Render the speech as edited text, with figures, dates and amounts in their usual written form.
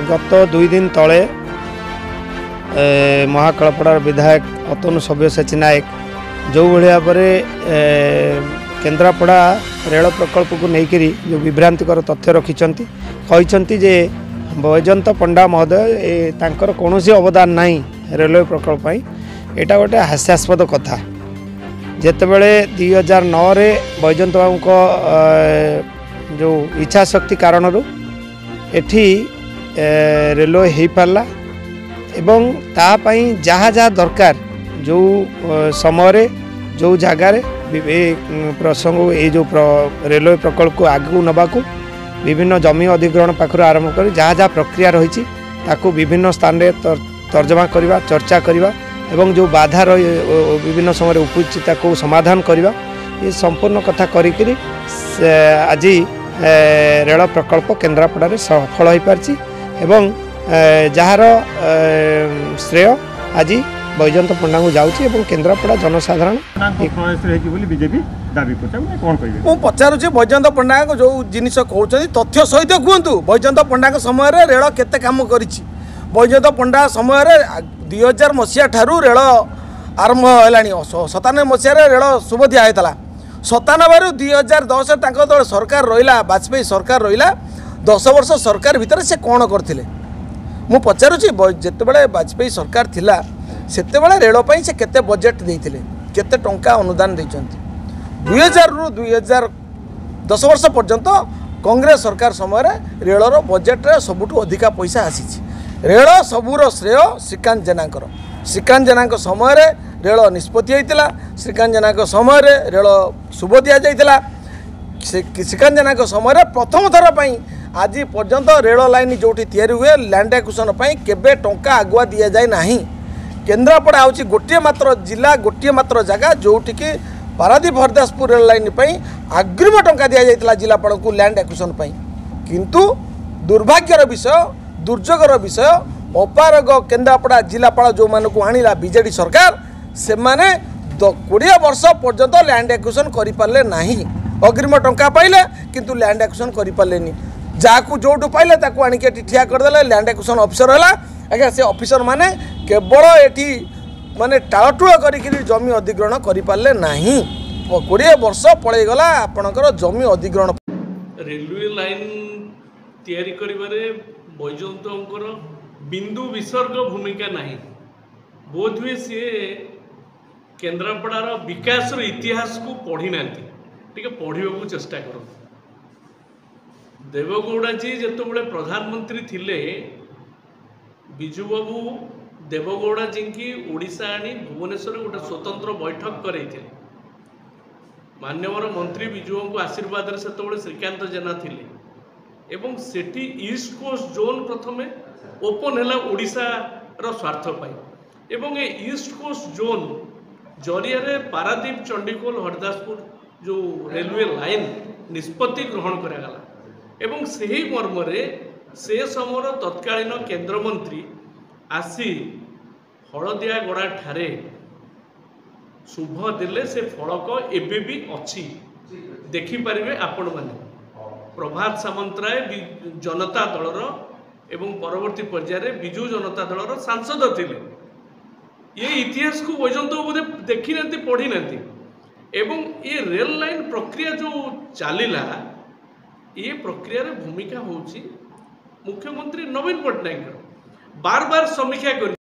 गत 2 दिन तले महाकालपड़ार विधायक अतनु सब्यसाची नायक जो भाया भाव केन्द्रापड़ा रेल प्रकल्प को लेकर जो विभ्रांतिकर तथ्य रखिंट कहते जे बैजयंत पंडा महोदय तांकर कौन अवदान नहीं रेलवे प्रकल्प यहाँ गोटे हास्यास्पद कथा जितेबले 2009 बैजयंत बाबू को जो इच्छा शक्ति कारण एठी रेलवे हो पारा एवं तापाई जहाँ जहाँ दरकार जो समय जो जगार प्रसंग ये जो रेलवे प्रकल्प को आगू नबाकू विभिन्न जमी अधिग्रहण पाखर आरंभ कर जहाँ जहाँ प्रक्रिया रही ताकू विभिन्न स्थान रे तर्जमा करवा चर्चा करवा एवं जो बाधा विभिन्न समय उपस्थित को समाधान करवा ये संपूर्ण कथा करी आज रेल प्रकल्प केन्द्रापड़ा रे सफल हो पारछि एवं जार श्रेय आज बैजयंत पंडा को जाऊँगी केन्द्रापड़ा जनसाधारण बीजेपी दाबी कर पचारूँ बैजयंत पंडा को जो जिनिस कहते तथ्य सहित कहतु बैजयंत पंडा समय रेल केते काम करिछि बैजयंत पंडा समय 2000 मसीहा ठारू रेल आरंभ है 97 मसीह रेल शुभ दिहता 97 रू 2010 सरकार रहा वाजपेयी सरकार रहा 10 वर्ष सरकार भितर से कौन करते मु पचारूँ जितेबाला वाजपेयी सरकार थिला सेतेबाला रेल से केते बजेट देते केते टंका अनुदान देते 2000 रू 2010 वर्ष पर्यंत कांग्रेस सरकार समय रेलर बजेट रे सबुठु अधिका पैसा आसी रेल सबूर श्रेय श्रीकांत जेना समय रेल निष्पत्ति होता श्रीकांत जेना समय रेल शुभ दि जाता श्रीकांत जेना समय प्रथम थर पर आज पर्यंत रेल लाइन जो हुए लैंड एक्विजिशन केबे टंका आगुआ दि जाए ना केन्द्रापड़ा हूँ गोटे मात्र जिला गोटे मात्र जगह जोटिकी पारादीप हरदासपुर रेल लाइन अग्रिम टंका दि जाता जिलापाल को लैंड एक्विजिशन किंतु दुर्भाग्यर विषय दुर्योगर विषय अपारग केन्द्रापड़ा जिलापाल जो मानक आणिला बीजेडी सरकार से माने 20 वर्ष पर्यंत लैंड एक्विजिशन करें ना अग्रिम टंका पाइले किंतु लैंड एक्विजिशन करें जहाँ जो पाइले आणिक ठिया करदे लैंड एक्विजिशन ऑफिसर है आज्ञा से ऑफिसर माने केवल ये माने टाळटुळ करी जमी अधिग्रहण करें ना 20 वर्ष पलैगला आपणकर जमी अधिग्रहण रेलवे लाइन तैयारी करिबारे बैजयंतर बिंदु विसर्ग भूमिका नहीं बोध हुए सी केन्द्रापड़ार विकास इतिहास को पढ़ी ना टे पढ़ा चेष्टा कर देवगौड़ा जी जिते प्रधानमंत्री थिले बिजू बाबू देवगौड़ा जी की ओडिशा आनी भुवनेश्वर गोटे स्वतंत्र बैठक करते मान्यवर मंत्री बिजू बाबू आशीर्वाद से श्रीकांत जेना थिले एवं सेठी ईस्ट कोस्ट जोन प्रथमे ओपन है ओडिशा रो स्वार्थ पाई एवं ए ईस्ट कोस्ट जोन जरिया रे पारादीप चंडीखोल हरदासपुर जो रेलवे लाइन निष्पत्ति ग्रहण करागला एवं सही मर्म से समय तत्कालीन केंद्र मंत्री आसी हलदिया गड़ा ठारे शुभ देले से फलक एबे भी अच्छी देखिपारे आपण मैंने प्रभात सामंतराय जनता दलर एवं परवर्ती पर्यायर विजु जनता दलर सांसद थिले ये इतिहास को बैजयंत बोधे देखी ना पढ़ी ना एवं ये रेल लाइन प्रक्रिया जो चलला ये प्रक्रिया भूमिका हूँ मुख्यमंत्री नवीन पट्टनायक बार बार समीक्षा कर